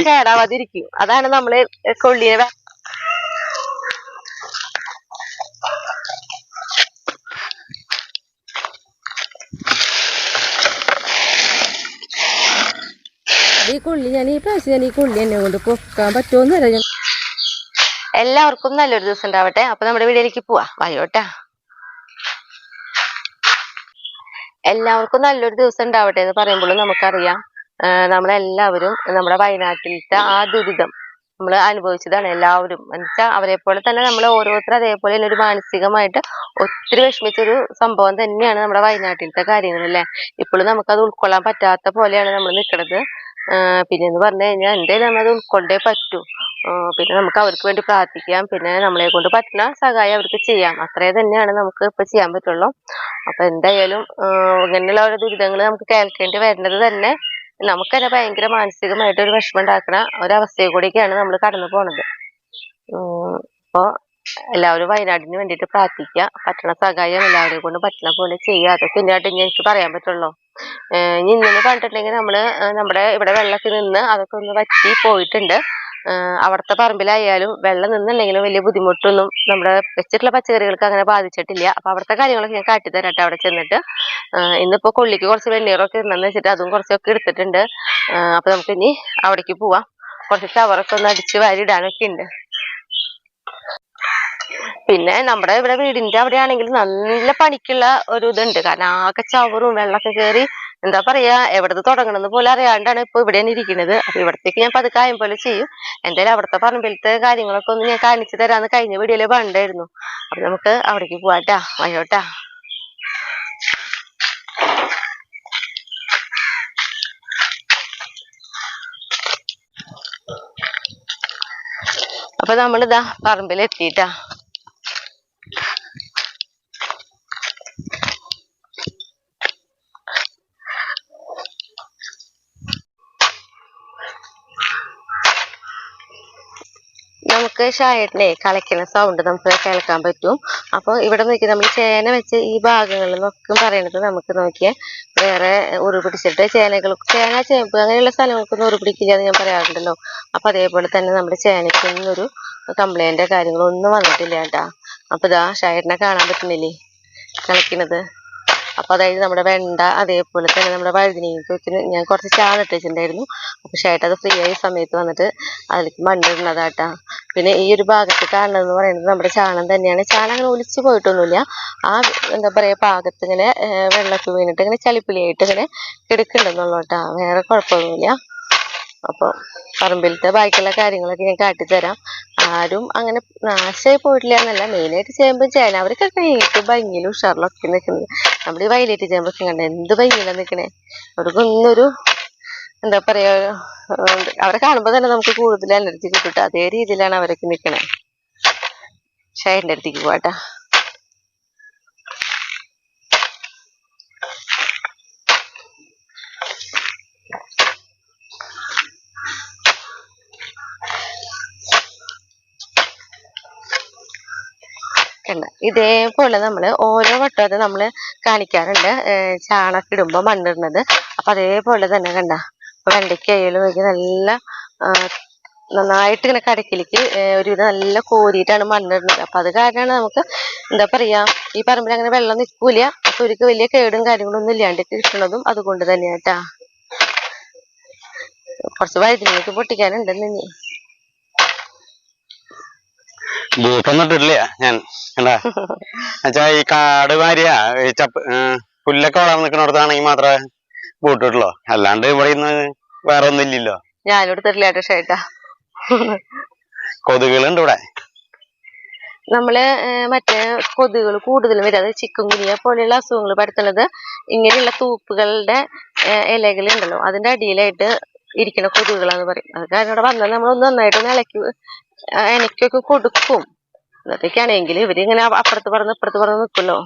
കേടാവാതിരിക്കും. അതാണ് നമ്മള് കൊള്ളിയെ ഈ കൊള്ളി ഞാൻ ഈ പ്രാവശ്യം ഈ കൊള്ളി എന്നെ കൊണ്ട് പൊക്കാൻ പറ്റുമോന്നറിയാം. എല്ലാവർക്കും നല്ലൊരു ദിവസം ഉണ്ടാവട്ടെ. അപ്പൊ നമ്മുടെ വീഡിയോയിലേക്ക് പോവാ. വായോട്ടാ. എല്ലാവർക്കും നല്ലൊരു ദിവസം ഉണ്ടാവട്ടെ എന്ന് പറയുമ്പോൾ നമുക്കറിയാം നമ്മളെല്ലാവരും നമ്മുടെ വയനാട്ടിലത്തെ ആ ദുരിതം നമ്മൾ അനുഭവിച്ചതാണ് എല്ലാവരും. എന്നുവെച്ചാൽ അവരെ പോലെ തന്നെ നമ്മൾ ഓരോരുത്തരും അതേപോലെ തന്നെ ഒരു മാനസികമായിട്ട് ഒത്തിരി വിഷമിച്ചൊരു സംഭവം തന്നെയാണ് നമ്മുടെ വയനാട്ടിലത്തെ കാര്യങ്ങളല്ലേ. ഇപ്പോഴും നമുക്കത് ഉൾക്കൊള്ളാൻ പറ്റാത്ത പോലെയാണ് നമ്മൾ നിൽക്കുന്നത്. പിന്നെന്ന് പറഞ്ഞു കഴിഞ്ഞാൽ എന്തായാലും നമ്മളത് ഉൾക്കൊണ്ടേ പറ്റൂ. പിന്നെ നമുക്ക് അവർക്ക് വേണ്ടി പ്രാർത്ഥിക്കാം. പിന്നെ നമ്മളെ കൊണ്ട് പറ്റുന്ന സഹായം അവർക്ക് ചെയ്യാം. അത്രേ തന്നെയാണ് നമുക്ക് ഇപ്പൊ ചെയ്യാൻ പറ്റുള്ളൂ. അപ്പൊ എന്തായാലും ഇങ്ങനെയുള്ള ഓരോ ദുരിതങ്ങൾ നമുക്ക് കേൾക്കേണ്ടി വരുന്നത് തന്നെ നമുക്ക് തന്നെ ഭയങ്കര മാനസികമായിട്ട് ഒരു വിഷമം ഉണ്ടാക്കുന്ന ഒരവസ്ഥയെ കൂടിയൊക്കെയാണ് നമ്മൾ കടന്നു പോണത്. അപ്പൊ എല്ലാവരും വയനാടിന് വേണ്ടിയിട്ട് പ്രാർത്ഥിക്കുക. പറ്റണ സഹായം എല്ലാവരെയും കൊണ്ട് പറ്റുന്ന പോലെ ചെയ്യുക. അതൊക്കെ പിന്നീട് എനിക്ക് പറയാൻ പറ്റുള്ളൂ. ഇന്നെന്ന് പറഞ്ഞിട്ടുണ്ടെങ്കിൽ നമ്മുടെ ഇവിടെ വെള്ളത്തിൽ നിന്ന് അതൊക്കെ ഒന്ന് വറ്റി പോയിട്ടുണ്ട്. അവിടുത്തെ പറമ്പിലായാലും വെള്ളം നിന്നുണ്ടെങ്കിലും വലിയ ബുദ്ധിമുട്ടൊന്നും നമ്മുടെ വെച്ചിട്ടുള്ള പച്ചക്കറികൾക്ക് അങ്ങനെ ബാധിച്ചിട്ടില്ല. അപ്പൊ അവിടുത്തെ കാര്യങ്ങളൊക്കെ ഞാൻ കാട്ടിത്തരട്ടെ അവിടെ ചെന്നിട്ട്. ഇന്നിപ്പോ കൊള്ളിക്ക് കുറച്ച് വെണ്ണീറൊക്കെ ഇടണമെന്ന് വെച്ചിട്ട് അതും കുറച്ചൊക്കെ എടുത്തിട്ടുണ്ട്. അപ്പൊ നമുക്ക് ഇനി അവിടേക്ക് പോവാം. കുറച്ച് ചവറൊക്കെ ഒന്ന് അടിച്ച് വാരി ഇടാനൊക്കെ ഉണ്ട്. പിന്നെ നമ്മുടെ ഇവിടെ വീടിന്റെ അവിടെ ആണെങ്കിൽ നല്ല പണിക്കുള്ള ഒരു ഇതുണ്ട്. കാരണം ആകെ ചവറും വെള്ളമൊക്കെ കയറി എന്താ പറയാ എവിടത്ത് തുടങ്ങണമെന്ന് പോലെ അറിയാണ്ടാണ് ഇപ്പൊ ഇവിടെ ഇരിക്കുന്നത്. അപ്പൊ ഇവിടത്തേക്ക് ഞാൻ പതുക്കെ ആയം പോലെ ചെയ്യും. എന്തായാലും അവിടുത്തെ പറമ്പിലത്തെ കാര്യങ്ങളൊക്കെ ഒന്ന് ഞാൻ കാണിച്ചു തരാന്ന് കഴിഞ്ഞ വീഡിയോയില് പറഞ്ഞിട്ടുണ്ടായിരുന്നു. അപ്പൊ നമുക്ക് അവിടേക്ക് പോവാട്ടാ. വയോട്ടാ. അപ്പൊ നമ്മളിതാ പറമ്പിലെത്തിട്ടാ. നമുക്ക് ഷായട്ടിനെ കളിക്കുന്ന സൗണ്ട് നമുക്ക് കേൾക്കാൻ പറ്റും. അപ്പൊ ഇവിടെ നോക്കി നമ്മൾ ചേന വെച്ച് ഈ ഭാഗങ്ങളിൽ നിന്നൊക്കെ പറയണത് നമുക്ക് നോക്കിയാൽ വേറെ ഉരുപിടിച്ചിട്ട് ചേന ചേമ്പ് അങ്ങനെയുള്ള സ്ഥലങ്ങൾക്കൊന്നും ഉരുപിടിക്കില്ല എന്ന് ഞാൻ പറയാറുണ്ടല്ലോ. അപ്പൊ അതേപോലെ തന്നെ നമ്മുടെ ചേനയ്ക്കൊന്നും ഒരു കംപ്ലൈന്റ് കാര്യങ്ങളൊന്നും വന്നിട്ടില്ല കേട്ടാ. അപ്പൊ ഇതാ ഷായട്ടിനെ കാണാൻ പറ്റുന്നില്ലേ കളിക്കുന്നത്. അപ്പൊ അതായത് നമ്മുടെ വെണ്ട അതേപോലെ തന്നെ നമ്മുടെ വഴുതിനേക്ക് ഞാൻ കുറച്ച് ചാണിട്ട് വെച്ചിട്ടുണ്ടായിരുന്നു. അപ്പൊ ഷായിട്ട് അത് ഫ്രീ ആയ സമയത്ത് വന്നിട്ട് അതിലേക്ക് മണ്ണിടുന്നതാട്ടാ. പിന്നെ ഈ ഒരു ഭാഗത്ത് കാണുന്നതെന്ന് പറയുന്നത് നമ്മുടെ ചാണം തന്നെയാണ്. ചാണം അങ്ങനെ ഒലിച്ചു പോയിട്ടൊന്നുമില്ല. ആ എന്താ പറയാ ഭാഗത്ത് ഇങ്ങനെ വെള്ളമൊക്കെ വീണിട്ട് ഇങ്ങനെ ചളിപ്പിളിയായിട്ട് ഇങ്ങനെ കിടക്കുന്നുണ്ടെന്നുള്ളൂട്ടാ. വേറെ കുഴപ്പമൊന്നുമില്ല. അപ്പൊ പറമ്പിലത്തെ ബാക്കിയുള്ള കാര്യങ്ങളൊക്കെ ഞാൻ കാട്ടിത്തരാം. ആരും അങ്ങനെ നാശമായി പോയിട്ടില്ല എന്നല്ല. മെയിനായിട്ട് ചേമ്പും ചേന അവർക്കൊക്കെ ഏറ്റവും ഭംഗിയിലും ഉഷാറിലൊക്കെ നിൽക്കുന്നത്. നമ്മുടെ ഈ വയലേറ്റ് ചേമ്പൊക്കെ കണ്ട എന്ത് ഭംഗിയിലാണ് നിൽക്കണേ. അവർക്കൊന്നൊരു എന്താ പറയാ അവരെ കാണുമ്പോൾ തന്നെ നമുക്ക് കൂടുതൽ എനർജി കിട്ടും. അതേ രീതിയിലാണ് അവരൊക്കെ നിൽക്കണേ. ഷായന്റെ അടുത്തേക്ക് പോവാട്ടാ. ഇതേപോലെ നമ്മള് ഓരോ വട്ടം നമ്മള് കാണിക്കാറുണ്ട് ചാണകം ഇടുമ്പോ മണ്ണിടുന്നത്. അപ്പൊ അതേപോലെ തന്നെ കണ്ട വെണ്ടയ്ക്കായാലും നോക്കി നല്ല നന്നായിട്ട് ഇങ്ങനെ കടക്കിലേക്ക് ഒരുവിധം നല്ല കോരിയിട്ടാണ് മണ്ണിടുന്നത്. അപ്പൊ അത് കാരണമാണ് നമുക്ക് എന്താ പറയാ ഈ പറമ്പിൽ അങ്ങനെ വെള്ളം നിൽക്കൂല. അപ്പൊ ഒരിക്കൽ വലിയ കേടും കാര്യങ്ങളൊന്നും ഇല്ലാണ്ട് കിട്ടുന്നതും അതുകൊണ്ട് തന്നെയാട്ടാ. കുറച്ച് വഴുതിനേക്ക് പൊട്ടിക്കാനുണ്ടെന്ന് ഇനി ബൂട്ടൊന്നിട്ടില്ല ഞാൻ എന്നുവെച്ചാ ഈ കാട് മാരിയാ പുല്ലൊക്കെ വളർന്നു നിൽക്കുന്നിടത്താണെങ്കിൽ മാത്രമേ ബൂട്ടിട്ടുള്ളൂ. അല്ലാണ്ട് ഇവിടെ ഇന്ന് വേറെ ഒന്നും ഇല്ലല്ലോ. ഞാനും എടുത്തിട്ടില്ല ഷേട്ടാ. കൊതുകുകളുണ്ട് ഇവിടെ. നമ്മള് മറ്റേ കൊതുകുകൾ കൂടുതലും വരും. അത് ചിക്കൻ ഗുനിയ പോലെയുള്ള അസുഖങ്ങൾ പരത്തുന്നത് ഇങ്ങനെയുള്ള തൂപ്പുകളുടെ ഇലകളുണ്ടല്ലോ അതിന്റെ അടിയിലായിട്ട് ഇരിക്കുന്ന കൊതുകുകളാന്ന് പറയും. അത് കാരണം ഇവിടെ വന്നാൽ നമ്മളൊന്ന് നന്നായിട്ടൊന്ന് എനക്കൊക്കെ കൊടുക്കും. അതൊക്കെയാണെങ്കിൽ ഇവരിങ്ങനെ അപ്പുറത്ത് പറഞ്ഞ് ഇപ്പുറത്ത് പറഞ്ഞ് നിൽക്കുമല്ലോ.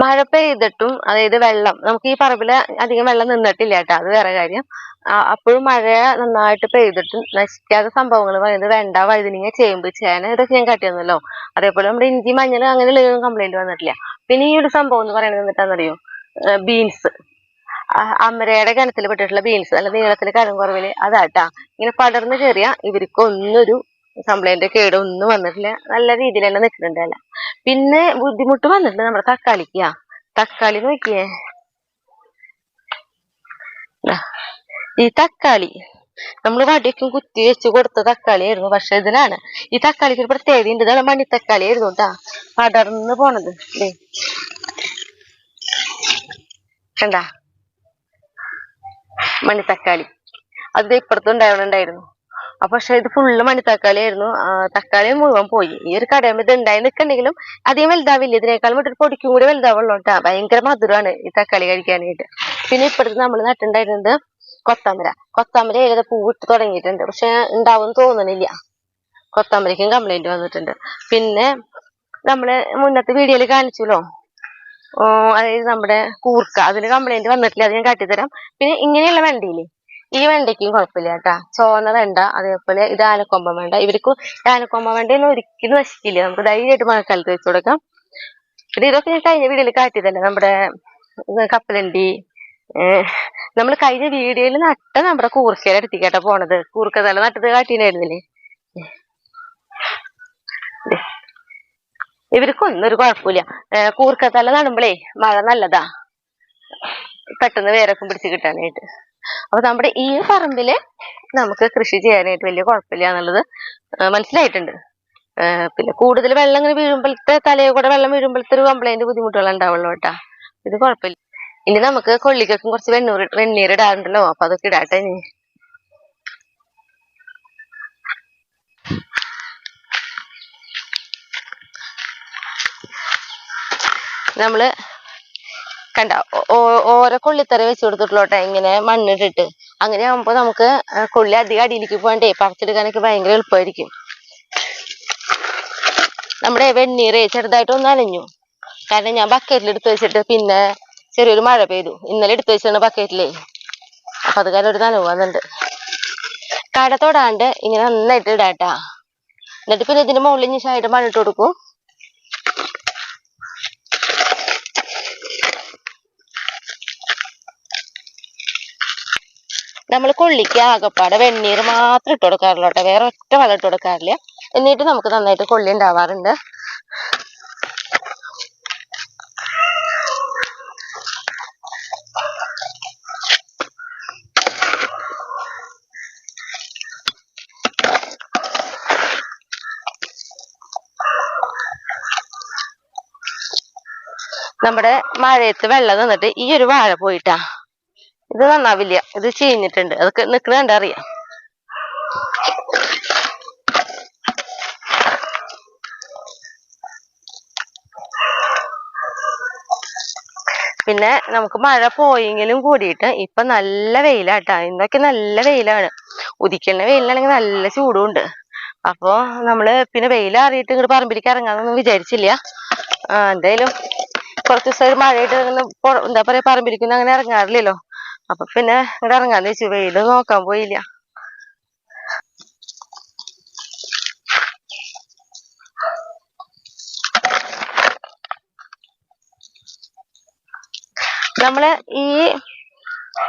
മഴ പെയ്തിട്ടും അതായത് വെള്ളം നമുക്ക് ഈ പറമ്പില് അധികം വെള്ളം നിന്നിട്ടില്ല കേട്ടോ. അത് വേറെ കാര്യം. അപ്പോഴും മഴ നന്നായിട്ട് പെയ്തിട്ടും നശിക്കാത്ത സംഭവങ്ങൾ പറയുന്നത് വെണ്ട വഴുതിനങ്ങ ചേമ്പ് ചേന ഇതൊക്കെ ഞാൻ കാട്ടിയിരുന്നല്ലോ. അതേപോലെ നമ്മുടെ ഇഞ്ചി മഞ്ഞൾ അങ്ങനെയുള്ള കംപ്ലൈന്റ് വന്നിട്ടില്ല. പിന്നെ ഈ ഒരു സംഭവം എന്ന് പറയുന്നത് എന്നിട്ടാന്നറിയോ, ബീൻസ്, അമരയുടെ കിണറ്റിൽ പെട്ടിട്ടുള്ള ബീൻസ്, അല്ല നീളത്തിൽ കനം കുറവില് അതാട്ടാ. ഇങ്ങനെ പടർന്ന് കയറിയ ഇവർക്ക് ഒന്നൊരു കംപ്ലൈന്റ് കേട് ഒന്നും വന്നിട്ടില്ല, നല്ല രീതിയിൽ തന്നെ നിൽക്കുന്നുണ്ട് അല്ല. പിന്നെ ബുദ്ധിമുട്ട് വന്നിട്ടുണ്ട് നമ്മുടെ തക്കാളിക്കാ. തക്കാളി നോക്കിയേ, ഈ തക്കാളി നമ്മൾ വടിയൊക്കെ കുത്തി വെച്ച് കൊടുത്ത തക്കാളിയായിരുന്നു. പക്ഷെ ഇതിലാണ് ഈ തക്കാളിക്ക് ഒരു പ്രത്യേകത ഉണ്ട്. ഇതാണ് മണിത്തക്കാളി ആയിരുന്നു കേട്ടാ, പടർന്ന് പോണത്. കണ്ടാ മണിത്തക്കാളി, അത് ഇപ്പുറത്തും ഉണ്ടായിരുന്നു. അപ്പൊ പക്ഷെ ഇത് ഫുള്ള് മണിത്തക്കാളി ആയിരുന്നു. തക്കാളി മുഴുവൻ പോയി. ഈ ഒരു കടയുമ്പോ ഇത് ഉണ്ടായി നിൽക്കുന്നുണ്ടെങ്കിലും അധികം വലുതാവില്ല, ഇതിനേക്കാളും വിട്ടിട്ട് പൊടിക്കും കൂടി വലുതാവുള്ളൂ കേട്ടാ. ഭയങ്കര മധുരമാണ് ഈ തക്കാളി കഴിക്കാനായിട്ട്. പിന്നെ ഇപ്പുറത്ത് നമ്മൾ നട്ടുണ്ടായിരുന്നത് കൊത്തമര ഏകദേശം പൂവിട്ട് തുടങ്ങിയിട്ടുണ്ട്, പക്ഷെ ഉണ്ടാവും തോന്നണില്ല. കൊത്തമരയ്ക്കും കംപ്ലൈന്റ് വന്നിട്ടുണ്ട്. പിന്നെ നമ്മള് മുന്നത്തെ വീഡിയോയിൽ കാണിച്ചല്ലോ, അതായത് നമ്മുടെ കൂർക്ക, അതിന് കംപ്ലൈന്റ് വന്നിട്ടില്ല, അത് ഞാൻ കാട്ടിത്തരാം. പിന്നെ ഇങ്ങനെയുള്ള വെണ്ടയില്ലേ, ഈ വെണ്ടയ്ക്കും കുഴപ്പമില്ല കേട്ടാ. ചോന്ന വെണ്ട, അതേപോലെ ഇത് ആനക്കൊമ്പൻ വെണ്ട. ഇവർക്ക് ആനക്കൊമ്പൻ വെണ്ടയൊന്നും ഒരിക്കലും നശിക്കില്ല, നമുക്ക് ധൈര്യമായിട്ട് മഴക്കാലത്ത് വെച്ച് കൊടുക്കാം. പിന്നെ ഇതൊക്കെ ഞാൻ കഴിഞ്ഞ വീഡിയോയിൽ കാട്ടിയതല്ലേ, നമ്മുടെ കപ്പലണ്ടി. നമ്മൾ കഴിഞ്ഞ വീഡിയോയിൽ നട്ട നമ്മുടെ കൂർക്കയുടെ അടുത്തേക്കാട്ടാ പോണത്. കൂർക്ക തല നട്ടത് കാട്ടിനായിരുന്നില്ലേ. ഇവർക്കൊന്നും ഒരു കുഴപ്പമില്ല. കൂർക്കത്തല നടുമ്പളേ മഴ നല്ലതാ, പെട്ടെന്ന് വേരൊക്കെ പിടിച്ച് കിട്ടാനായിട്ട്. അപ്പൊ നമ്മുടെ ഈ പറമ്പില് നമുക്ക് കൃഷി ചെയ്യാനായിട്ട് വലിയ കുഴപ്പമില്ല എന്നുള്ളത് മനസ്സിലായിട്ടുണ്ട്. പിന്നെ കൂടുതൽ വെള്ളം ഇങ്ങനെ വീഴുമ്പോഴത്തെ, തലയെ കൂടെ വെള്ളം വീഴുമ്പോഴത്തെ ഒരു കംപ്ലൈന്റ് ബുദ്ധിമുട്ടുകൾ ഉണ്ടാവുള്ളൂ കേട്ടാ. ഇത് കുഴപ്പമില്ല. ഇനി നമുക്ക് കൊള്ളിക്കൊക്കെ കുറച്ച് വെണ്ണീർ ഇടാറുണ്ടല്ലോ, അപ്പൊ അതൊക്കെ ഇടാട്ടെ. നമ്മള് കണ്ട ഓരോ കൊള്ളിത്തറ വെച്ച് കൊടുത്തിട്ടുള്ളോട്ടെ, ഇങ്ങനെ മണ്ണിട്ടിട്ട്. അങ്ങനെ ആകുമ്പോ നമുക്ക് കൊള്ളി അധികം അടിയിലേക്ക് പോകണ്ടേ, പറിച്ചെടുക്കാനൊക്കെ ഭയങ്കര എളുപ്പമായിരിക്കും. നമ്മുടെ വെണ്ണീറ് ചെറുതായിട്ടൊന്ന് അനഞ്ഞു, കാരണം ഞാൻ ബക്കറ്റിൽ എടുത്ത് വെച്ചിട്ട് പിന്നെ ചെറിയൊരു മഴ പെയ്തു. ഇന്നലെ എടുത്ത് വെച്ചാണ് ബക്കറ്റിലേ, അപ്പൊ അത് കാരണം ഒരു നനവ് വന്നിട്ടുണ്ട്. കട തൊടാണ്ട് ഇങ്ങനെ നന്നായിട്ട് ഇടാട്ടാ. എന്നിട്ട് പിന്നെ ഇതിന്റെ മുകളിൽ നിശായിട്ട് മണ്ണിട്ട് കൊടുക്കും. നമ്മൾ കൊള്ളിക്ക് ആകപ്പാടെ വെണ്ണീർ മാത്രം ഇട്ട് കൊടുക്കാറുള്ളൂ കേട്ടോ, വേറെ ഒറ്റ വളം ഇട്ട് കൊടുക്കാറില്ല. എന്നിട്ട് നമുക്ക് നന്നായിട്ട് കൊള്ളി ഉണ്ടാവാറുണ്ട്. നമ്മുടെ മഴയത്ത് വെള്ളം നിന്നിട്ട് ഈ ഒരു വാഴ പോയിട്ടാ, ഇത് നന്നാവില്ല, ഇത് ചീഞ്ഞിട്ടുണ്ട്. അതൊക്കെ നിക്കണ കണ്ടറിയാം. പിന്നെ നമുക്ക് മഴ പോയെങ്കിലും കൂടിയിട്ട് ഇപ്പൊ നല്ല വെയിലാട്ടാ. ഇന്നൊക്കെ നല്ല വെയിലാണ്, ഉദിക്കുന്ന വെയിലാണെങ്കിൽ നല്ല ചൂടും ഉണ്ട്. അപ്പൊ നമ്മള് പിന്നെ വെയിലാറിയിട്ട് ഇങ്ങോട്ട് പറമ്പിലേക്ക് ഇറങ്ങാന്നൊന്നും വിചാരിച്ചില്ല. എന്തായാലും കുറച്ച് ദിവസം മഴയായിട്ട് എന്താ പറയാ, പറമ്പിരിക്കുന്ന അങ്ങനെ ഇറങ്ങാറില്ലല്ലോ. അപ്പൊ പിന്നെ ഇവിടെ ഇറങ്ങാന്ന് വെച്ചു, വെയില് നോക്കാൻ പോയില്ല. നമ്മള് ഈ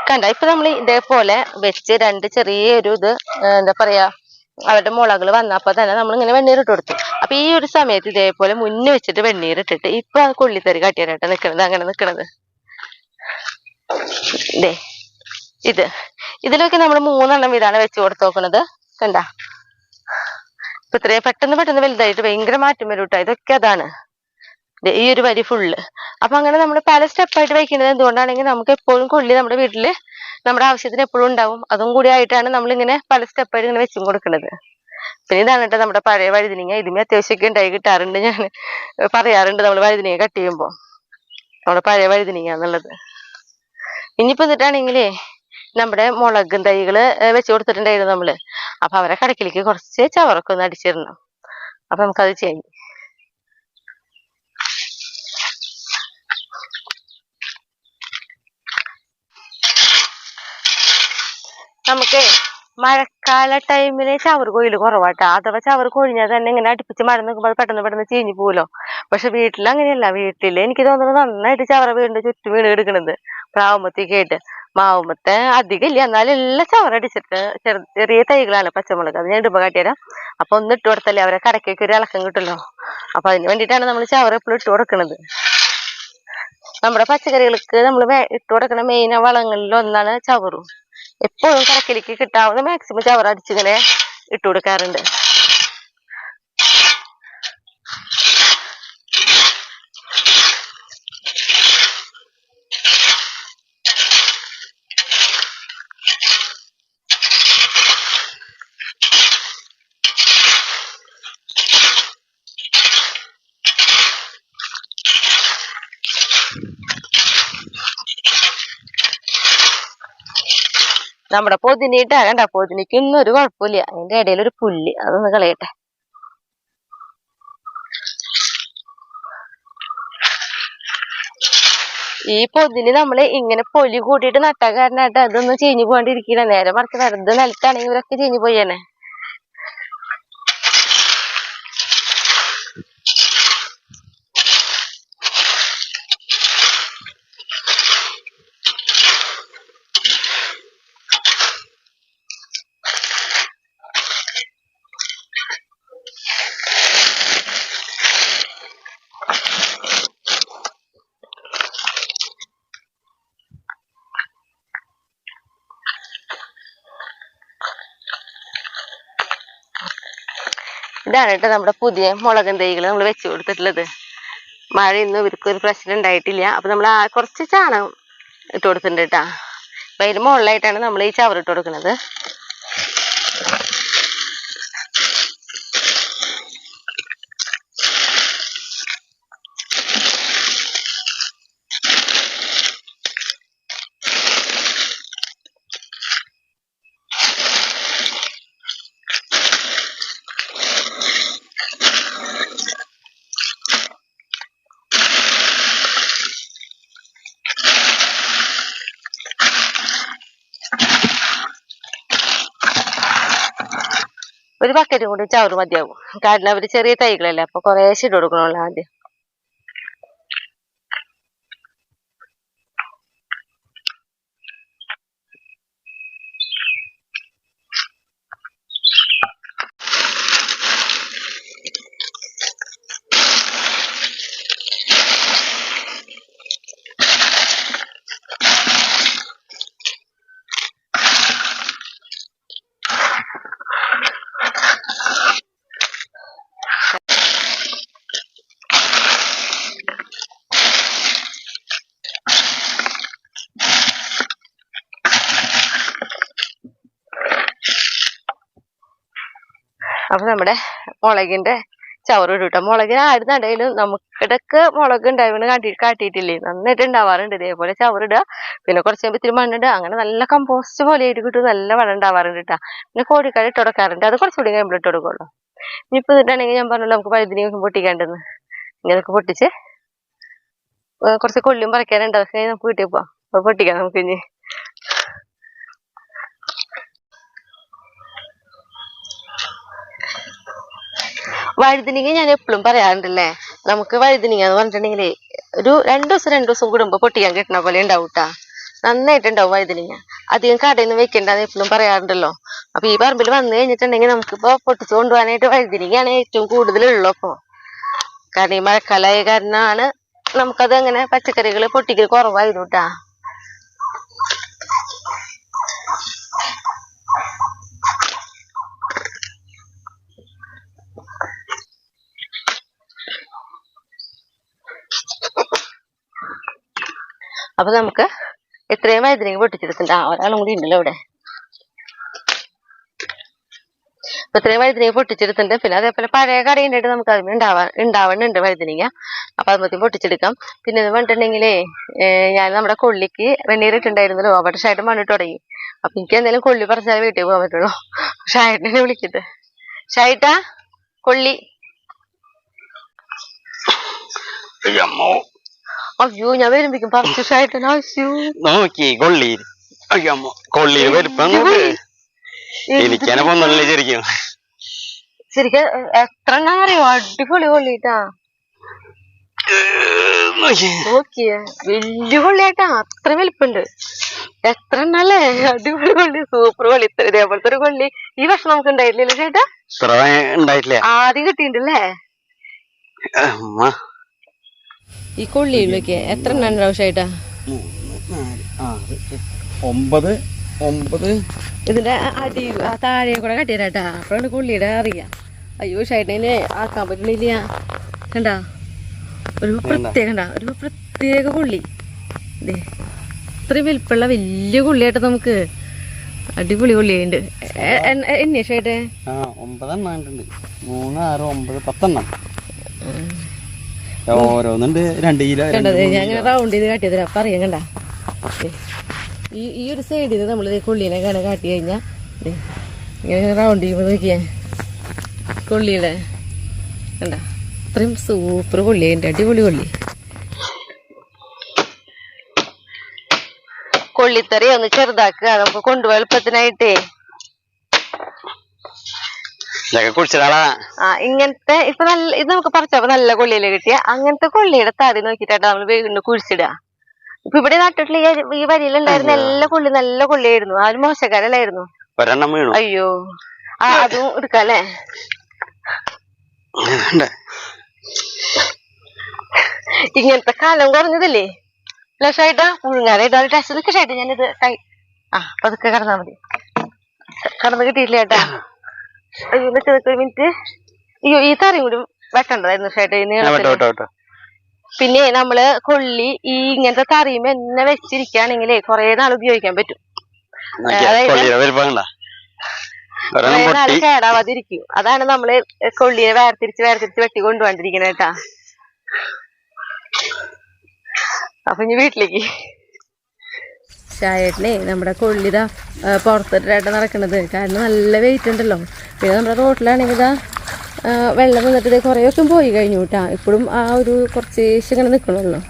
കണ്ട ഇപ്പൊ നമ്മൾ ഇതേപോലെ വെച്ച് രണ്ട് ചെറിയൊരു ഇത് എന്താ പറയാ, അവരുടെ മുളകൾ വന്നപ്പോ തന്നെ നമ്മൾ ഇങ്ങനെ വെണ്ണീരിട്ട് കൊടുത്തു. അപ്പൊ ഈ ഒരു സമയത്ത് ഇതേപോലെ മുന്നേ വെച്ചിട്ട് വെണ്ണീരിട്ടിട്ട് ഇപ്പൊ ആ കൊള്ളിത്തറി കാട്ടിയാരാട്ടാ നിക്കണത്, അങ്ങനെ നിക്കണത്. ഇതിലൊക്കെ നമ്മൾ 3 വീതമാണ് വെച്ച് കൊടുത്ത് നോക്കണത്. കണ്ട ഇപ്പൊ ഇത്രയും പെട്ടെന്ന് വലുതായിട്ട് ഭയങ്കര മാറ്റം വരും കേട്ടോ. ഇതൊക്കെ അതാണ് ഈ ഒരു വരി ഫുള്ള്. അപ്പൊ അങ്ങനെ നമ്മൾ പല സ്റ്റെപ്പായിട്ട് വയ്ക്കുന്നത് എന്തുകൊണ്ടാണെങ്കിൽ നമുക്ക് എപ്പോഴും കൊള്ളി നമ്മുടെ വീട്ടില് നമ്മുടെ ആവശ്യത്തിന് എപ്പോഴും ഉണ്ടാവും. അതും കൂടി ആയിട്ടാണ് നമ്മൾ ഇങ്ങനെ പല സ്റ്റെപ്പായിട്ട് ഇങ്ങനെ വെച്ചും കൊടുക്കുന്നത്. പിന്നെ ഇതാണ് കേട്ടോ നമ്മുടെ പഴയ വഴുതിനിങ്ങ. ഇതിന് അത്യാവശ്യമൊക്കെ ഉണ്ടായി കിട്ടാറുണ്ട്, ഞാൻ പറയാറുണ്ട് നമ്മൾ വഴുതിനിങ്ങ കട്ട് ചെയ്യുമ്പോൾ നമ്മുടെ പഴയ വഴുതിനിങ്ങ എന്നുള്ളത്. ഇനിയിപ്പോ എന്നിട്ടാണെങ്കിലേ നമ്മുടെ മുളകും തൈകള് വെച്ച് കൊടുത്തിട്ടുണ്ടായിരുന്നു നമ്മള്. അപ്പൊ അവരെ കടക്കിലേക്ക് കുറച്ച് ചവറൊക്കെ ഒന്ന് അടിച്ചിടണം. അപ്പൊ നമുക്കത് ചെയ്യും. നമുക്ക് മഴക്കാല ടൈമില് ചവറ് കൊയ്യല് കുറവാട്ടാ. അഥവാ ചവറ് കൊഴിഞ്ഞാൽ തന്നെ ഇങ്ങനെ അടുപ്പിച്ച് മഴ നിൽക്കുമ്പോൾ പെട്ടെന്ന് ചീഞ്ഞു പോവല്ലോ. പക്ഷെ വീട്ടിൽ അങ്ങനെയല്ല. വീട്ടില് എനിക്ക് തോന്നുന്നത് നന്നായിട്ട് ചവറ വീടിന്റെ ചുറ്റും വീട് എടുക്കണത് പ്രാവുമ്പത്തേക്കായിട്ട്. മാവുമ്പത്തെ അധികം ഇല്ല, എന്നാലും എല്ലാം ചവറടിച്ചിട്ട് ചെറിയ തൈകളാണ് പച്ചമുളക്. അത് ഞാൻ ഇടുമ്പോ കാട്ടിയരാം. അപ്പൊ ഒന്ന് ഇട്ട് കൊടുത്തല്ലേ അവരെ കടക്കേക്ക് ഒരു ഇളക്കം കിട്ടല്ലോ. അപ്പൊ അതിന് വേണ്ടിയിട്ടാണ് നമ്മൾ ചവറ് എപ്പോഴും ഇട്ട് കൊടുക്കണത്. നമ്മുടെ പച്ചക്കറികൾക്ക് നമ്മൾ ഇട്ട് കൊടുക്കുന്ന മെയിൻ വളങ്ങളിൽ ഒന്നാണ് ചവറും. എപ്പോഴും കടക്കിലേക്ക് കിട്ടാവുന്ന മാക്സിമം ചവറ് അടിച്ചിങ്ങനെ ഇട്ട് കൊടുക്കാറുണ്ട്. നമ്മുടെ പൊതിനിട്ടാ കണ്ട, പൊതിനിക്കൊന്നും ഒരു കുഴപ്പമില്ല. അതിന്റെ ഇടയിൽ ഒരു പുല്ല്, അതൊന്ന് കളയട്ടെ. ഈ പൊതിന് നമ്മള് ഇങ്ങനെ പൊലി കൂട്ടിയിട്ട് നട്ട കാരണമായിട്ട് അതൊന്നും ചീഞ്ഞു പോകാണ്ടിരിക്കില്ല. നേരെ മറിച്ച് വെറുതെ നിലത്താണെങ്കിൽ ഇവരൊക്കെ ചീഞ്ഞു പോയേനെ. ഇതാണ് കേട്ടോ നമ്മുടെ പുതിയ മുളകും തൈകൾ നമ്മൾ വെച്ച് കൊടുത്തിട്ടുള്ളത്. മഴയൊന്നും ഇവർക്കൊരു പ്രശ്നം ഉണ്ടായിട്ടില്ല. അപ്പൊ നമ്മൾ കുറച്ച് ചാണകം ഇട്ട് കൊടുത്തിട്ടുണ്ട് കേട്ടാ. അപ്പൊ അതിന് മുകളിലായിട്ടാണ് നമ്മൾ ഈ ചവറ് ഇട്ട് കൊടുക്കുന്നത്. ഒരു ബക്കറ്റും കൂടി ചവറ് മതിയാവും. കാരണം അവര് ചെറിയ തൈകളല്ലേ, അപ്പൊ കുറേശ്ശെ ഇട്ട് കൊടുക്കണല്ലോ ആദ്യം. അപ്പൊ നമ്മുടെ മുളകിന്റെ ചവറ് ഇട്ട മുളകിന് ആടുന്നുണ്ടെങ്കിലും നമുക്കിടക്ക് മുളക് ഉണ്ടാവുന്ന കാട്ടിയിട്ടില്ലേ, നന്നായിട്ട് ഉണ്ടാവാറുണ്ട്. ഇതേപോലെ ചവറിടുക, പിന്നെ കുറച്ച് കഴിയുമ്പോൾ ഇത്തിരി മണ്ണിടുക. അങ്ങനെ നല്ല കമ്പോസ്റ്റ് പോലെ ആയിട്ട് കിട്ടും. നല്ല വളം ഉണ്ടാവാറുണ്ട് കേട്ടാ. പിന്നെ കോഴിക്കാട് ഇട്ട് കൊടുക്കാറുണ്ട്. അത് കുറച്ചുകൂടി കഴിയുമ്പോൾ ഇട്ട് കൊടുക്കുള്ളൂ. ഇനിയിപ്പോ ഇതിട്ടാണെങ്കിൽ ഞാൻ പറഞ്ഞല്ലോ നമുക്ക് വഴുതിനൊക്കെ പൊട്ടിക്കാണ്ടെന്ന്. ഇങ്ങനൊക്കെ പൊട്ടിച്ച് കുറച്ച് കൊള്ളിയും പറിക്കാനുണ്ട്. അതൊക്കെ നമുക്ക് വീട്ടിൽ പോവാം. അപ്പൊ പൊട്ടിക്കാം നമുക്ക് ഇനി. വഴുതിനിങ്ങ ഞാൻ എപ്പോഴും പറയാറുണ്ടല്ലേ, നമുക്ക് വഴുതിനിങ്ങ എന്ന് പറഞ്ഞിട്ടുണ്ടെങ്കിലേ ഒരു രണ്ടു ദിവസം കൂടുമ്പോ പൊട്ടിക്കാൻ കിട്ടണ പോലെ ഉണ്ടാവൂട്ടാ. നന്നായിട്ടുണ്ടാവും വഴുതിനിങ്ങ. അധികം കടയിൽ നിന്ന് വെക്കണ്ടെന്ന് എപ്പോഴും പറയാറുണ്ടല്ലോ. അപ്പൊ ഈ പറമ്പിൽ വന്നു കഴിഞ്ഞിട്ടുണ്ടെങ്കിൽ നമുക്കിപ്പോ പൊട്ടിച്ചു കൊണ്ടുപോകാനായിട്ട് വഴുതിനിങ്ങയാണ് ഏറ്റവും കൂടുതലുള്ളൂ. അപ്പൊ കാരണം ഈ മഴക്കാലമായ കാരണമാണ് നമുക്കത് അങ്ങനെ പച്ചക്കറികൾ പൊട്ടിക്കൽ കുറവായിരുന്നൂട്ടാ. അപ്പൊ നമുക്ക് എത്രയും വഴുതിനങ്ങ പൊട്ടിച്ചെടുത്തിട്ടുണ്ട്. ഒരാളും കൂടി ഉണ്ടല്ലോ ഇവിടെ. അപ്പൊ ഇത്രയും വഴുതിനങ്ങ പൊട്ടിച്ചെടുത്തിട്ടുണ്ട്. പിന്നെ അതേപോലെ പഴയ കടയുണ്ടായിട്ട് നമുക്ക് അതിന് ഉണ്ടാവണുണ്ട് വഴുതിനങ്ങ. അപ്പൊ അതുമ്പത്തേക്കും പൊട്ടിച്ചെടുക്കാം. പിന്നെ ഇത് പറഞ്ഞിട്ടുണ്ടെങ്കിലേ ഞാൻ നമ്മുടെ കൊള്ളിക്ക് വെണ്ണീരിട്ടുണ്ടായിരുന്നല്ലോ, അവിടെ ഷായിട്ട് മണ്ണിട്ട് തുടങ്ങി. അപ്പൊ എനിക്ക് എന്തെങ്കിലും കൊള്ളി പറിച്ചാൽ വീട്ടിൽ പോകാൻ പറ്റുള്ളൂ. ഷായിട്ടിനെ വിളിക്കട്ടെ. ഷായിട്ടാ കൊള്ളി. അയ്യോ ഞാൻ വരുമ്പോഴേക്കും പറിച്ചു ഷായിട്ടൻ. അയ്യോ നോക്കി കൊള്ളി. അയ്യോ കൊള്ളി വരുപ്പം എനിക്കനെ പൊന്നല്ലേ ശരിക്കും. ശരിക്കും എത്ര എണ്ണം അറിയോ? അടിപൊളി കൊള്ളിട്ടാ. നോക്കിയേ വലിയ കൊള്ളിയാട്ടാ, അത്ര വലിപ്പുണ്ട്. എത്ര എണ്ണല്ലേ? അടിപൊളി കൊള്ളി, സൂപ്പർ കൊള്ളി. ഇതേപോലത്തെ ഒരു കൊള്ളി ഈ വർഷം നമുക്ക് ഉണ്ടായിട്ടില്ലല്ലോ ചേട്ടാ? ഉണ്ടായിട്ടില്ല, ആദ്യം കിട്ടിയിട്ടുണ്ടല്ലേ? ഈ കൊള്ളിയിലൊക്കെ എത്ര എണ്ണം ഉണ്ടാവും ചേട്ടാ? 9 ഇതിന്റെ അടി താഴെ കൂടെ കട്ടിയരാട്ടാ, അപ്പോഴാണ് കൊള്ളിയുടെ അറിയാം. അയ്യോ ചേട്ടനെ ആക്കാൻ പറ്റണില്ല. കണ്ടാ ഒരു പ്രത്യേക കൊള്ളി. ഇത്രയും വലിപ്പുള്ള വലിയ കൊള്ളിയായിട്ട് നമുക്ക്. അടിപൊളി കൊള്ളിയുണ്ട്. എന്നെ ചേട്ടേ 9 എണ്ണം 3, 6, 9, 10 എണ്ണം ഓരോന്നുണ്ട്. 2 കിലോ. കണ്ടത് ഞാൻ ഇങ്ങനെ റൗണ്ട് ചെയ്ത് കാട്ടിയതിരാ പറയാം. കണ്ട ഈ ഒരു സൈഡിൽ നിന്ന് നമ്മൾ കൊള്ളീനെ കാട്ടി കഴിഞ്ഞാൽ ഇങ്ങനെ റൗണ്ട് ചെയ്യുമ്പോൾ നോക്കിയേ കൊള്ളിയുടെ. കണ്ട അത്രയും സൂപ്പർ കൊള്ളിയുണ്ട്, അടിപൊളി കൊള്ളി. കൊള്ളിത്തറി ഒന്ന് ചെറുതാക്കുക നമുക്ക് കൊണ്ടുപോയി എളുപ്പത്തിനായിട്ടേ. ഇങ്ങനത്തെ ഇപ്പൊ നല്ല ഇത് നമുക്ക് പറിച്ചപ്പോ നല്ല കൊള്ളിയില് കിട്ടിയ അങ്ങനത്തെ കൊള്ളിയുടെ തടി നോക്കിട്ടാ നമ്മൾ വീണ്ടും കുഴിച്ചിടുക. ഇപ്പൊ ഇവിടെ നട്ടിട്ടുള്ള ഈ വരിയിലുണ്ടായിരുന്ന എല്ലാ കൊള്ളി നല്ല കൊള്ളിയായിരുന്നു, ആരും മോശക്കാരല്ലായിരുന്നു. അയ്യോ അതും എടുക്കല്ലേ. ഇങ്ങനത്തെ കാലം കുറഞ്ഞതല്ലേ ലക്ഷമായിട്ടാ മുഴുങ്ങാനായിട്ട് ടെസ്റ്റ് നിൽക്കട്ടായിട്ട് ഞാനിത് പതുക്കെ കടന്നാ മതി. കടന്ന് കിട്ടിയിട്ടില്ല ചേട്ടാ. അയ്യോ നിൽക്ക് ഒരു മിനിറ്റ്. അയ്യോ ഈ തറിയും കൂടി വെട്ടണ്ടതായിരുന്നു ചേട്ടാ. പിന്നെ നമ്മള് കൊള്ളി ഈ ഇങ്ങനത്തെ തറിയുമ്പോ എന്നെ വെച്ചിരിക്കുകയാണെങ്കിലേ കൊറേ നാൾ ഉപയോഗിക്കാൻ പറ്റും. കൊറേ നാൾ കേടാവാതിരിക്കും. അതാണ് നമ്മള് കൊള്ളിയെ വേർതിരിച്ച് വെട്ടി കൊണ്ടുപോകാണ്ടിരിക്കണ കേട്ടാ. അപ്പൊ ഇനി വീട്ടിലേക്ക് ചായേട്ടനെ നമ്മുടെ കൊള്ളിതാ പുറത്തിട്ടായിട്ട് നടക്കണത്. കാരണം നല്ല വെയിറ്റ് ഉണ്ടല്ലോ. പിന്നെ നമ്മുടെ റോട്ടിലാണെങ്കിൽ ഇതാ വെള്ളം നിന്നിട്ട് ഇത് കുറേയൊക്കെ പോയി കഴിഞ്ഞു കേട്ടാ. ഇപ്പോഴും ആ ഒരു കുറച്ച് ഇങ്ങനെ നിൽക്കണമല്ലോ.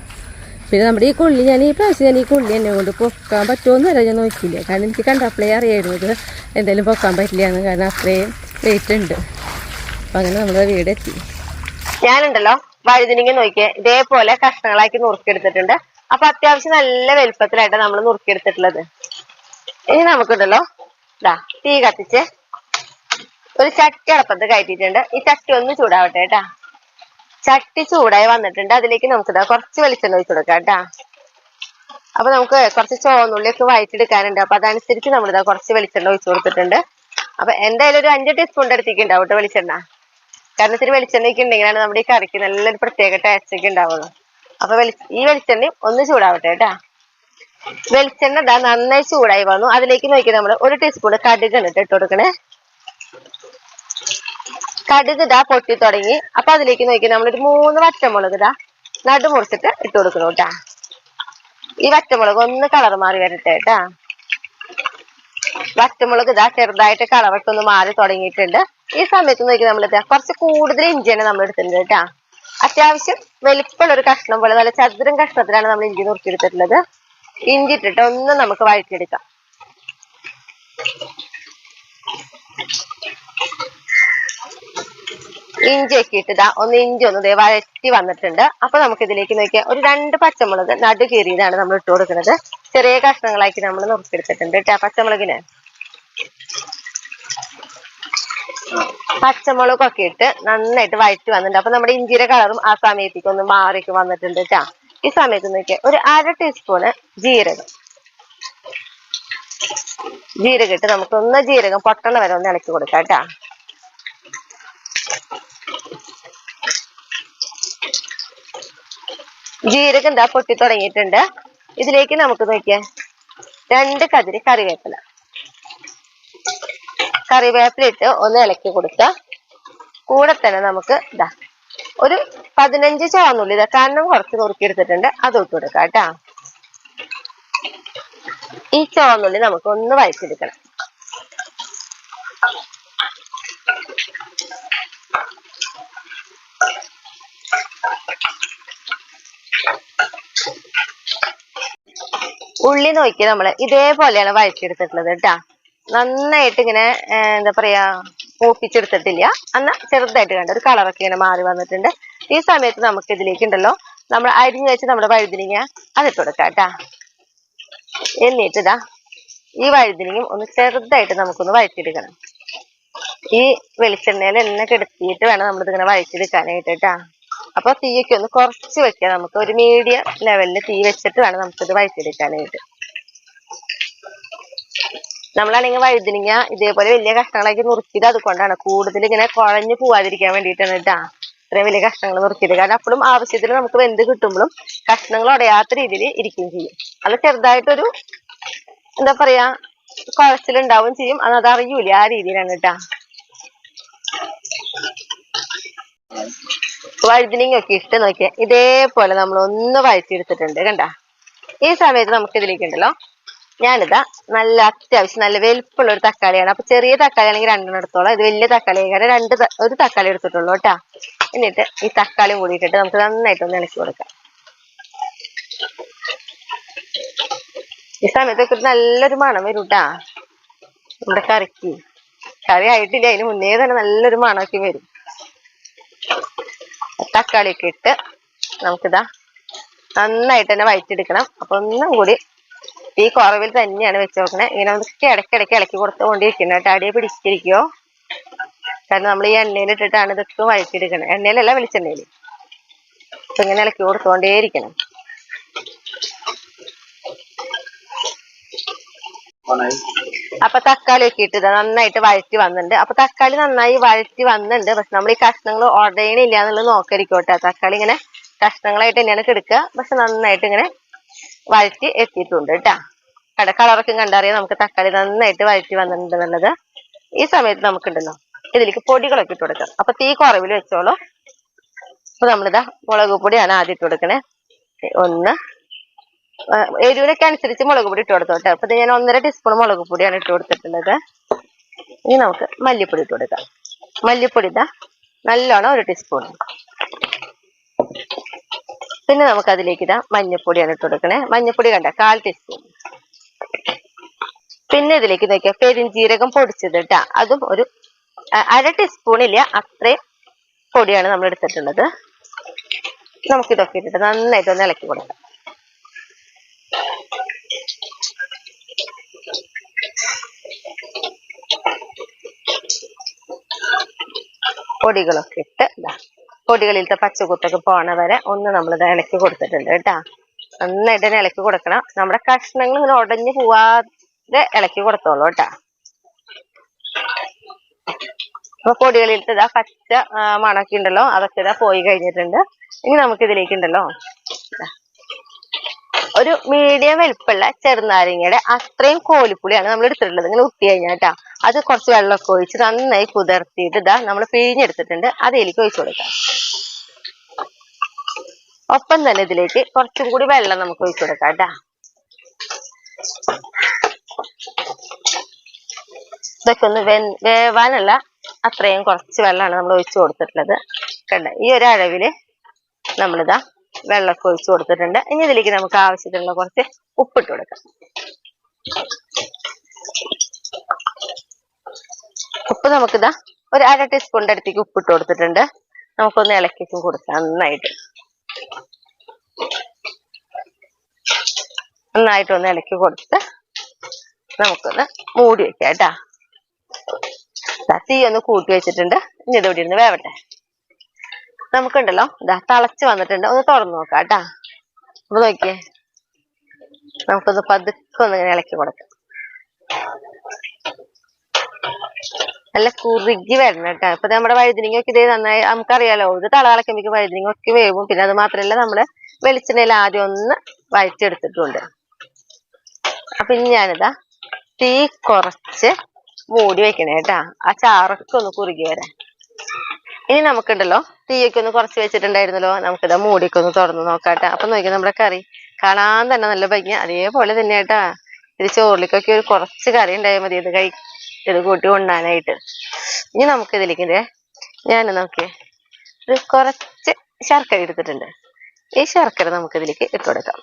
പിന്നെ നമ്മുടെ ഈ കൊള്ളി ഈ പ്രാവശ്യം ഞാൻ ഈ കൊള്ളി എന്നെ കൊണ്ട് പൊക്കാൻ പറ്റുമോന്ന് വരെ ഞാൻ നോക്കിയില്ല. കാരണം എനിക്ക് കണ്ടപ്പോഴേ അറിയായിരുന്നു ഇത് എന്തായാലും പൊക്കാൻ പറ്റില്ല എന്ന്. കാരണം അത്രയും വെയിറ്റ് ഉണ്ട്. അപ്പം അങ്ങനെ നമ്മുടെ വീടെത്തി. ഞാനുണ്ടല്ലോ വഴുതിനിങ്ങ നോക്കിയേ ഇതേപോലെ കഷ്ണങ്ങളാക്കി നുറുക്കിയെടുത്തിട്ടുണ്ട്. അപ്പൊ അത്യാവശ്യം നല്ല വലുപ്പത്തിലായിട്ട് നമ്മൾ നുറുക്കിയെടുത്തിട്ടുള്ളത്. ഇനി നമുക്കുണ്ടല്ലോ തീ കത്തിച്ച് ഒരു ചട്ടി അടപ്പത്ത് കയറ്റിയിട്ടുണ്ട്. ഈ ചട്ടി ഒന്ന് ചൂടാവട്ടെ കേട്ടാ. ചട്ടി ചൂടായി വന്നിട്ടുണ്ട്. അതിലേക്ക് നമുക്ക് കുറച്ച് വെളിച്ചെണ്ണ ഒഴിച്ചു കൊടുക്കാം കേട്ടാ. അപ്പൊ നമുക്ക് കുറച്ച് ചുവന്നുള്ളിയൊക്കെ വഴറ്റിയെടുക്കാനുണ്ട്. അപ്പൊ അതനുസരിച്ച് നമ്മളിതാ കുറച്ച് വെളിച്ചെണ്ണ ഒഴിച്ചു കൊടുത്തിട്ടുണ്ട്. അപ്പൊ എന്തായാലും ഒരു 5 ടീസ്പൂൺ അടുത്തേക്കുണ്ടാവും കേട്ടോ വെളിച്ചെണ്ണ. കാരണം ഇത്തിരി വെളിച്ചെണ്ണയൊക്കെ ഉണ്ടെങ്കിലാണ് നമ്മുടെ ഈ കറിക്ക് നല്ലൊരു പ്രത്യേക ടേസ്റ്റ് ഒക്കെ ഉണ്ടാവുള്ളൂ. അപ്പൊ ഈ വെളിച്ചെണ്ണയും ഒന്ന് ചൂടാവട്ടെ കേട്ടാ. വെളിച്ചെണ്ണ നന്നായി ചൂടായി വന്നു. അതിലേക്ക് നോക്കി നമ്മൾ 1 ടീസ്പൂൺ കടുകാണ് ഇട്ട് കൊടുക്കണേ. കടുക് പൊട്ടി തുടങ്ങി. അപ്പൊ അതിലേക്ക് നോക്കി നമ്മളൊരു 3 വറ്റമുളക് നടുമുറിച്ചിട്ട് ഇട്ട് കൊടുക്കണം കേട്ടാ. ഈ വറ്റമുളക് ഒന്ന് കളർ മാറി വരട്ടെ കേട്ടാ. വറ്റമുളക് ചെറുതായിട്ട് കളറൊക്കെ മാറി തുടങ്ങിയിട്ടുണ്ട്. ഈ സമയത്ത് നോക്കി നമ്മൾ കുറച്ച് കൂടുതൽ ഇഞ്ചിയാണ് നമ്മൾ എടുത്തിട്ടുണ്ട് കേട്ടാ. അത്യാവശ്യം വലിപ്പമുള്ള ഒരു കഷ്ണം പോലെ നല്ല ചതുരം കഷ്ണത്തിലാണ് നമ്മൾ ഇഞ്ചി നുറുക്കിയെടുത്തിട്ടുള്ളത്. ഇഞ്ചി ഇട്ടിട്ട് ഒന്ന് നമുക്ക് വഴറ്റിയെടുക്കാം. ഇഞ്ചിയൊക്കെ ഇട്ട് ഇഞ്ചി ഒന്ന് വഴറ്റി വന്നിട്ടുണ്ട്. അപ്പൊ നമുക്ക് ഇതിലേക്ക് നോക്കിയാൽ ഒരു 2 പച്ചമുളക് നടു കീറിയതാണ് നമ്മൾ ഇട്ട് കൊടുക്കുന്നത്. ചെറിയ കഷ്ണങ്ങളാക്കി നമ്മൾ നുറുക്കിയെടുത്തിട്ടുണ്ട് കേട്ടാ. പച്ചമുളകൊക്കെ ഇട്ട് നന്നായിട്ട് വഴറ്റി വന്നിട്ടുണ്ട്. അപ്പൊ നമ്മുടെ ഇഞ്ചിയുടെ കളറും ആ സമയത്തേക്ക് ഒന്ന് മാറിയൊക്കെ വന്നിട്ടുണ്ട് കേട്ടാ. ഈ സമയത്ത് നോക്കിയാൽ ഒരു 1/2 ടീസ്പൂണ് ജീരകം ഇട്ട് നമുക്കൊന്ന് ജീരകം പൊട്ടണ വരെ ഒന്ന് ഇളക്കി കൊടുക്കാം കേട്ടാ. ജീരകം പൊട്ടി തുടങ്ങിയിട്ടുണ്ട്. ഇതിലേക്ക് നമുക്ക് നോക്കിയാൽ 2 കതിര് കറിവേപ്പില ഇട്ട് ഒന്ന് ഇളക്കി കൊടുക്കുക. കൂടെ തന്നെ നമുക്ക് ഒരു 15 ചുവന്നുള്ളി കാരണം കുറച്ച് നുറുക്കിയെടുത്തിട്ടുണ്ട്, അത് ഇട്ട് കൊടുക്കാം കേട്ടാ. ഈ ചുവന്നുള്ളി നമുക്ക് ഒന്ന് വഴറ്റിയെടുക്കണം. ഉള്ളി നോക്കി നമ്മള് ഇതേപോലെയാണ് വഴറ്റിയെടുത്തിട്ടുള്ളത് കേട്ടാ. നന്നായിട്ട് ഇങ്ങനെ എന്താ പറയാ മൂപ്പിച്ചെടുത്തിട്ടില്ല. എന്നാ ചെറുതായിട്ട് കണ്ട ഒരു കളറൊക്കെ ഇങ്ങനെ മാറി വന്നിട്ടുണ്ട്. ഈ സമയത്ത് നമുക്ക് ഇതിലേക്ക് ഉണ്ടല്ലോ നമ്മൾ അരിഞ്ഞു വെച്ച് നമ്മുടെ വഴുതിനിങ്ങ അതിട്ട് കൊടുക്കാം കേട്ടാ. എന്നിട്ട് ഇതാ ഈ വഴുതിനിങ്ങും ഒന്ന് ചെറുതായിട്ട് നമുക്കൊന്ന് വഴറ്റിയെടുക്കണം. ഈ വെളിച്ചെണ്ണയിൽ എണ്ണ കെടുത്തിയിട്ട് വേണം നമ്മളിതിങ്ങനെ വഴറ്റിയെടുക്കാനായിട്ട് കേട്ടാ. അപ്പൊ തീയൊക്കെ ഒന്ന് കുറച്ച് വെക്കാം. നമുക്ക് ഒരു മീഡിയം ലെവലിൽ തീ വെച്ചിട്ട് വേണം നമുക്കിത് വഴറ്റിയെടുക്കാനായിട്ട്. നമ്മളാണെങ്കിൽ വഴുതിനിങ്ങ ഇതേപോലെ വലിയ കഷ്ണങ്ങളാക്കി നുറുക്കിയത് അതുകൊണ്ടാണ്, കൂടുതൽ ഇങ്ങനെ കുഴഞ്ഞു പോവാതിരിക്കാൻ വേണ്ടിയിട്ടാണ് കേട്ടാ ഇത്രയും വലിയ കഷ്ണങ്ങൾ നുറുക്കിയത്. കാരണം അപ്പോഴും ആവശ്യത്തിന് നമുക്ക് വെന്ത് കിട്ടുമ്പോഴും കഷ്ണങ്ങൾ ഉടയാത്ത രീതിയിൽ ഇരിക്കുകയും ചെയ്യും. അത് ചെറുതായിട്ടൊരു എന്താ പറയാ കുഴച്ചിലുണ്ടാവും ചെയ്യും, അത് അറിയൂല. ആ രീതിയിലാണ് കേട്ടാ. വഴുതിനിങ്ങൊക്കെ ഇട്ട് നോക്കിയാൽ ഇതേപോലെ നമ്മൾ ഒന്ന് വഴറ്റിയെടുത്തിട്ടുണ്ട് കണ്ട. ഈ സമയത്ത് നമുക്ക് ഇതിലേക്ക് ഉണ്ടല്ലോ ഞാനിതാ നല്ല അത്യാവശ്യം നല്ല വലുപ്പമുള്ള ഒരു തക്കാളിയാണ്. അപ്പൊ ചെറിയ തക്കാളി ആണെങ്കിൽ 2 എടുത്തോളാം. ഇത് വലിയ തക്കാളി ആണെങ്കിൽ ഒരു തക്കാളി എടുത്തിട്ടുള്ളൂ കേട്ടാ. എന്നിട്ട് ഈ തക്കാളിയും കൂടി ഇട്ടിട്ട് നമുക്ക് നന്നായിട്ടൊന്ന് ഇളക്കി കൊടുക്കാം. ഈ സമയത്തൊക്കെ നല്ലൊരു മണം വരും കേട്ടാ നമ്മുടെ കറിക്ക്. കറി ആയിട്ടില്ല, അതിന് മുന്നേ തന്നെ നല്ലൊരു മണമൊക്കെ വരും. തക്കാളിയൊക്കെ ഇട്ട് നമുക്കിതാ നന്നായിട്ട് തന്നെ വഴറ്റിയെടുക്കണം. അപ്പൊ ഒന്നും കൂടി ഈ കുറവിൽ തന്നെയാണ് വെച്ച് നോക്കണേ. ഇങ്ങനെ നമുക്ക് ഇടയ്ക്കിടയ്ക്ക് ഇളക്കി കൊടുത്തുകൊണ്ടിരിക്കണം കേട്ടോ. അടിയെ പിടിച്ചിരിക്കോ. കാരണം നമ്മൾ ഈ എണ്ണയിൽ ഇട്ടിട്ടാണ് ഇതൊക്കെ വഴറ്റിയെടുക്കണം. എണ്ണയിലല്ല, വെളിച്ചെണ്ണയിൽ. അപ്പൊ ഇങ്ങനെ ഇളക്കി കൊടുത്തുകൊണ്ടേയിരിക്കണം. അപ്പൊ തക്കാളി ഒക്കെ ഇട്ട് നന്നായിട്ട് വഴറ്റി വന്നിട്ടുണ്ട്. അപ്പൊ തക്കാളി നന്നായി വഴറ്റി വന്നിട്ടുണ്ട്. പക്ഷെ നമ്മൾ ഈ കഷ്ണങ്ങൾ ഉടയണില്ല എന്നുള്ളത് നോക്കരിക്കോട്ടെ. തക്കാളി ഇങ്ങനെ കഷ്ണങ്ങളായിട്ട് തന്നെയാണ് കിടക്കുക. പക്ഷെ നന്നായിട്ട് ഇങ്ങനെ വഴറ്റി എത്തിയിട്ടുണ്ട് കേട്ടാ. കളറൊക്കെ കണ്ടറിയാം നമുക്ക് തക്കാളി നന്നായിട്ട് വഴറ്റി വന്നിട്ടുണ്ട് എന്നുള്ളത്. ഈ സമയത്ത് നമുക്കുണ്ടല്ലോ ഇതിലേക്ക് പൊടികളൊക്കെ ഇട്ട് കൊടുക്കാം. അപ്പൊ തീ കുറവിൽ വെച്ചോളൂ. അപ്പൊ നമ്മളിതാ മുളക് പൊടിയാണ് ആദ്യം ഇട്ട് കൊടുക്കണേ. ഒന്ന് എരിവിനൊക്കെ അനുസരിച്ച് മുളക് പൊടി ഇട്ട് കൊടുത്തോട്ടെ. അപ്പൊ ഞാൻ 1.5 ടീസ്പൂൺ മുളക് പൊടിയാണ് ഇട്ട് കൊടുത്തിട്ടുള്ളത്. ഇനി നമുക്ക് മല്ലിപ്പൊടി ഇട്ട് കൊടുക്കാം. മല്ലിപ്പൊടി ഇതാ നല്ലോണം 1 ടീസ്പൂൺ. പിന്നെ നമുക്ക് അതിലേക്ക് ഇതാ മഞ്ഞപ്പൊടിയാണ് ഇട്ട് കൊടുക്കണേ. മഞ്ഞപ്പൊടി കണ്ട 1/4 ടീസ്പൂൺ. പിന്നെ ഇതിലേക്ക് നോക്കിയാൽ പെരിഞ്ജീരകം പൊടിച്ചത് കേട്ടാ. അതും ഒരു 1/2 ടീസ്പൂൺ ഇല്ല, അത്രയും പൊടിയാണ് നമ്മൾ എടുത്തിട്ടുള്ളത്. നമുക്കിതൊക്കെ ഇട്ടിട്ട് നന്നായിട്ട് ഒന്ന് ഇളക്കി കൊടുക്കാം. പൊടികളൊക്കെ ഇട്ട് പൊടികളിലത്തെ പച്ചക്കുത്തൊക്കെ പോണ വരെ ഒന്ന് നമ്മളിത് ഇളക്കി കൊടുത്തിട്ടുണ്ട് കേട്ടാ. നന്നായിട്ട് തന്നെ ഇളക്കി കൊടുക്കണം. നമ്മുടെ കഷ്ണങ്ങൾ ഇങ്ങനെ ഉടഞ്ഞു പോവാതെ ഇളക്കി കൊടുത്തോളൂ കേട്ടാ. അപ്പൊ പൊടികളിലത്തെ പച്ച മണൊക്കെ ഉണ്ടല്ലോ അതൊക്കെ പോയി കഴിഞ്ഞിട്ടുണ്ട്. ഇനി നമുക്ക് ഇതിലേക്ക് ഉണ്ടല്ലോ ഒരു മീഡിയം വലുപ്പമുള്ള ചെറുനാരങ്ങയുടെ അത്രയും കോലിപ്പുളിയാണ് നമ്മൾ എടുത്തിട്ടുള്ളത്. ഇങ്ങനെ ഉത്തി കഴിഞ്ഞാൽ കേട്ടാ. അത് കുറച്ച് വെള്ളമൊക്കെ ഒഴിച്ച് നന്നായി കുതിർത്തിയിട്ട് നമ്മൾ പിഴിഞ്ഞെടുത്തിട്ടുണ്ട്. അതിലേക്ക് ഒഴിച്ചു കൊടുക്കാം. ഒപ്പം തന്നെ ഇതിലേക്ക് കുറച്ചും കൂടി വെള്ളം നമുക്ക് ഒഴിച്ചു കൊടുക്കാം കേട്ടാ. ഇതൊക്കെ ഒന്ന് വേവാനുള്ള അത്രയും കുറച്ച് വെള്ളമാണ് നമ്മൾ ഒഴിച്ചു കൊടുത്തിട്ടുള്ളത് കണ്ട. ഈ ഒരു അളവില് നമ്മളിതാ വെള്ളമൊക്കെ ഒഴിച്ചു കൊടുത്തിട്ടുണ്ട്. ഇനി ഇതിലേക്ക് നമുക്ക് ആവശ്യത്തിനുള്ള കുറച്ച് ഉപ്പിട്ട് കൊടുക്കാം. ഉപ്പ് നമുക്കിതാ ഒരു 1/2 ടീസ്പൂണിന്റെ അടുത്തേക്ക് ഉപ്പിട്ട് കൊടുത്തിട്ടുണ്ട്. നമുക്കൊന്ന് ഇളക്കിച്ചും കൊടുക്കാം. നന്നായിട്ടൊന്ന് ഇളക്കി കൊടുത്ത് നമുക്കൊന്ന് മൂടി വെക്കാം കേട്ടാ. തീ ഒന്ന് കൂട്ടി വെച്ചിട്ടുണ്ട്. ഇനി ഇതോടെ ഇരുന്ന് വേവട്ടെ. നമുക്കുണ്ടല്ലോ തിളച്ച് വന്നിട്ടുണ്ട്. ഒന്ന് തുറന്നു നോക്കാം കേട്ടാ. അപ്പൊ നോക്കിയേ, നമുക്കൊന്ന് പതുക്കെ ഒന്ന് ഇങ്ങനെ ഇളക്കി കൊടുക്കാം. നല്ല കുറുകി വരണം കേട്ടോ. ഇപ്പൊ നമ്മുടെ വഴുതിനങ്ങയൊക്കെ ഇതേ നന്നായി നമുക്കറിയാലോ. ഇത് തിളക്കുമ്പോഴേക്കും വഴുതിനങ്ങയൊക്കെ വേവും. പിന്നെ അത് മാത്രമല്ല നമ്മള് വെളിച്ചെണ്ണയിൽ ആദ്യം ഒന്ന് വഴറ്റിയെടുത്തിട്ടുണ്ട്. അപ്പൊ ഇനി ഞാനിതാ തീ കുറച്ച് മൂടി വെക്കണേ കേട്ടാ. ആ ചാറൊക്കെ ഒന്ന് കുറുകി വരാൻ. ഇനി നമുക്കുണ്ടല്ലോ തീയൊക്കെ ഒന്ന് കുറച്ച് വെച്ചിട്ടുണ്ടായിരുന്നല്ലോ. നമുക്കിതാ മൂടിയൊക്കെ ഒന്ന് തുറന്ന് നോക്കാട്ടാ. അപ്പൊ നോക്കി നമ്മുടെ കറി കാണാൻ തന്നെ നല്ല ഭംഗി. അതേപോലെ തന്നെ കേട്ടാ. ഇത് ചോറിലേക്കൊക്കെ ഒരു കുറച്ച് കറി ഉണ്ടായാൽ മതി ഇത് കൂട്ടി കൊണ്ടാനായിട്ട്. ഇനി നമുക്ക് ഇതിലേക്ക് ഞാൻ നോക്കിയേ ഇത് കുറച്ച് ശർക്കര എടുത്തിട്ടുണ്ട്. ഈ ശർക്കര നമുക്ക് ഇതിലേക്ക് ഇട്ട് കൊടുക്കാം.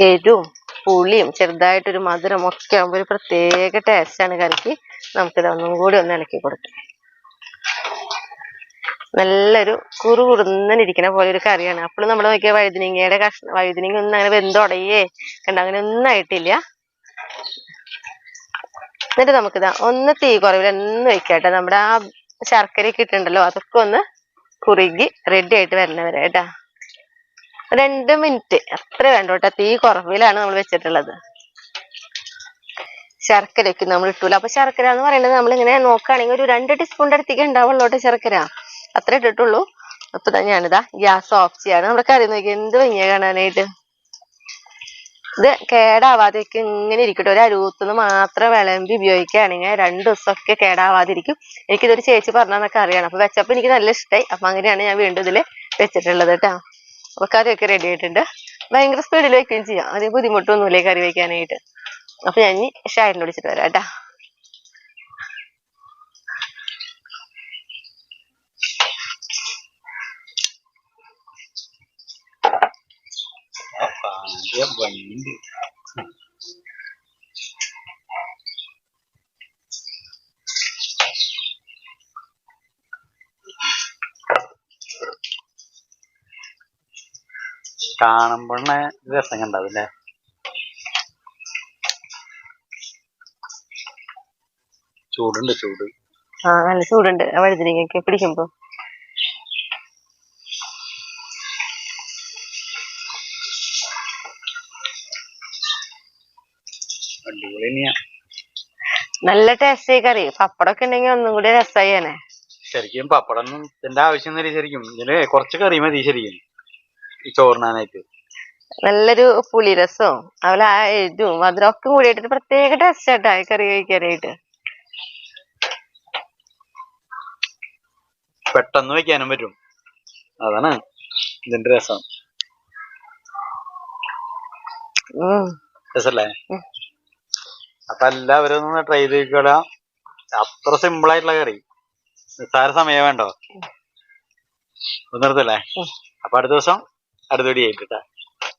എരിവും പുളിയും ചെറുതായിട്ടൊരു മധുരം ഒക്കെ ആകുമ്പോൾ ഒരു പ്രത്യേക ടേസ്റ്റാണ് കറിക്ക്. നമുക്കിത് ഒന്നും കൂടി ഒന്ന് ഇളക്കി കൊടുക്കാം. നല്ലൊരു കുറുകുറുന്നിരിക്കുന്ന പോലെ ഒരു കറിയാണ്. അപ്പോഴും നമ്മൾ നോക്കിയ വഴുതിനിങ്ങയുടെ വഴുതിനിങ്ങ ഒന്നും അങ്ങനെ വെന്തുടയേ കണ്ട, അങ്ങനെ ഒന്നും ആയിട്ടില്ല. എന്നിട്ട് നമുക്കിതാ ഒന്ന് തീ കുറവില്ല ഒന്ന് വെക്കാട്ടെ. നമ്മുടെ ആ ശർക്കരയൊക്കെ ഇട്ടുണ്ടല്ലോ അതൊക്കെ ഒന്ന് കുറുകി റെഡി ആയിട്ട് വരുന്നവരെ കേട്ടാ. 2 മിനിറ്റ് അത്ര വേണ്ട കേട്ടോ. തീ കുറവിലാണ് നമ്മൾ വെച്ചിട്ടുള്ളത്. ശർക്കരയ്ക്ക് നമ്മൾ ഇട്ടൂല. അപ്പൊ ശർക്കര എന്ന് പറയുന്നത് നമ്മളിങ്ങനെ നോക്കുകയാണെങ്കിൽ ഒരു 2 ടീസ്പൂണിന്റെ അടുത്തേക്ക് ഉണ്ടാവുള്ളൂ കേട്ടോ ശർക്കര. അത്ര ഇട്ടിട്ടുള്ളൂ. അപ്പൊ ഞാനിതാ ഗ്യാസ് ഓഫ് ചെയ്യാണ്. നമ്മുടെ കറി നോക്കി എന്ത് ഭംഗിയാ കാണാനായിട്ട്. ഇത് കേടാവാതെയൊക്കെ ഇങ്ങനെ ഇരിക്കട്ടെ. ഒരു അരുവത്തുനിന്ന് മാത്രം വിളമ്പി ഉപയോഗിക്കുകയാണെങ്കിൽ 2 ദിവസമൊക്കെ കേടാവാതിരിക്കും. എനിക്കിതൊരു ചേച്ചി പറഞ്ഞതെന്നൊക്കെ അറിയണം. അപ്പൊ വെച്ചപ്പോ എനിക്ക് നല്ല ഇഷ്ടമായി. അപ്പൊ അങ്ങനെയാണ് ഞാൻ വീണ്ടും ഇതില് വെച്ചിട്ടുള്ളത് കേട്ടോ. അപ്പൊ കറിയൊക്കെ റെഡി ആയിട്ടുണ്ട്. ഭയങ്കര സ്പീഡിൽ വെക്കുകയും ചെയ്യാം. അതിന് ബുദ്ധിമുട്ടൊന്നുമില്ലേ കറി വെക്കാനായിട്ട്. അപ്പൊ ഞാൻ ഇനി ഷാരിനെ വിളിച്ചിട്ട് വരാം കേട്ടാ. കാണുമ്പോഴേ രസം കണ്ടാവില്ലേ? ചൂടുണ്ട്, ചൂട്. നല്ല ചൂടുണ്ട് വഴുതിരിങ്ങയൊക്കെ പിടിക്കുമ്പോ. നല്ല ടേസ്റ്റ് കറി. പപ്പടമൊക്കെ ഉണ്ടെങ്കിൽ ഒന്നും കൂടി രസമായേനെ. ശരിക്കും പപ്പടം ഒന്നും ഇതിന്റെ ആവശ്യമൊന്നുമില്ല. ശരിക്കും ഇതില് കുറച്ച് കറി മതി ശരിക്കും ഈ ചോറിനാനായിട്ട്. നല്ലൊരു പുളിരസവും അതുപോലെ ആ എരിവും മധുരമൊക്കെ കൂടിയിട്ട് പ്രത്യേക ടേസ്റ്റ് ആട്ടാ ഈ കറി കഴിക്കാനായിട്ട്. പെട്ടെന്ന് വെക്കാനും പറ്റും, അതാണ് ഇതിന്റെ രസം. രസല്ലേ? അപ്പൊ എല്ലാവരും ഒന്ന് ട്രൈ ചെയ്തേക്കൂല. അത്ര സിമ്പിൾ ആയിട്ടുള്ള കറി, നിസ്സാര സമയം വേണ്ടോ. നിർത്തല്ലേ? അപ്പൊ അടുത്ത ദിവസം അടുത്ത വീഡിയോ ആയിട്ടാ.